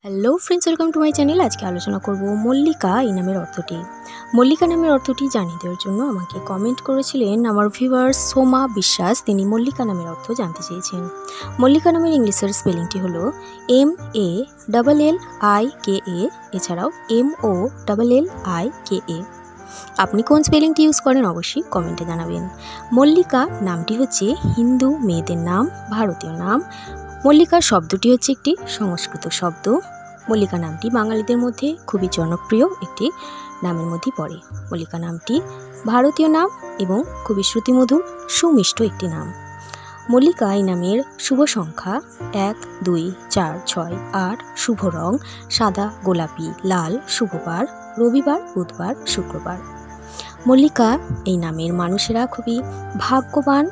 Hello friends, welcome to my channel. আজকে আলোচনা করব মল্লিকা এই নামের অর্থটি। মল্লিকা নামের অর্থটি জানিয়ে দেওয়ার জন্য আমাকে কমেন্ট করেছিলেন আমার ভিউয়ার্স সোমা বিশ্বাস। তিনি মল্লিকা নামের অর্থ জানতে চেয়েছেন। মল্লিকা নামের ইংলিশের স্পেলিংটি হলো MALLIKA, এছাড়াও MOLLIKA। আপনি কোন স্পেলিংটি ইউজ করেন অবশ্যই কমেন্টে জানাবেন। মল্লিকা নামটি হচ্ছে হিন্দু মেয়েদের নাম, ভারতীয় নাম। মল্লিকা শব্দটি হচ্ছে একটি সংস্কৃত শব্দ। মল্লিকা নামটি বাঙালিদের মধ্যে খুবই জনপ্রিয় একটি নামের মধ্যে পড়ে। মল্লিকা নামটি ভারতীয় নাম এবং খুবই শ্রুতিমধুর সুমিষ্ট একটি নাম। মল্লিকা এই নামের শুভ সংখ্যা 1, 2, 4, 6, 8। শুভ রং সাদা, গোলাপি, লাল। শুভবার রবিবার, বুধবার, শুক্রবার। মল্লিকা এই নামের মানুষেরা খুবই ভাগ্যবান,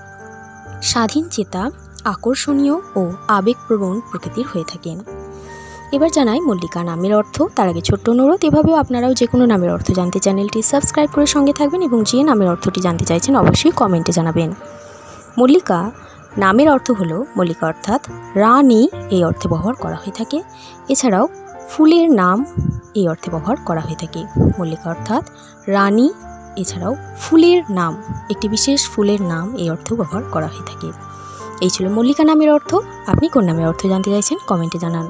স্বাধীনচেতা, আকর্ষণীয় ও আবেগপ্রবণ প্রকৃতির হয়ে থাকেন। এবার জানাই মল্লিকা নামের অর্থ। তার আগে ছোট্ট অনুরোধ, এভাবেও আপনারাও যে কোনো নামের অর্থ জানতে চ্যানেলটি সাবস্ক্রাইব করে সঙ্গে থাকবেন এবং যে নামের অর্থটি জানতে চাইছেন অবশ্যই কমেন্টে জানাবেন। মল্লিকা নামের অর্থ হলো মল্লিকা অর্থাৎ রানী এই অর্থে ব্যবহার করা হয়ে থাকে। এছাড়াও ফুলের নাম এই অর্থে ব্যবহার করা হয়ে থাকে। মল্লিকা অর্থাৎ রানী, এছাড়াও ফুলের নাম, একটি বিশেষ ফুলের নাম এই অর্থেও ব্যবহার করা হয়ে থাকে। এই ছিল মল্লিকা নামের অর্থ। আপনি কোন নামের অর্থ জানতে চাইছেন কমেন্টে জানান।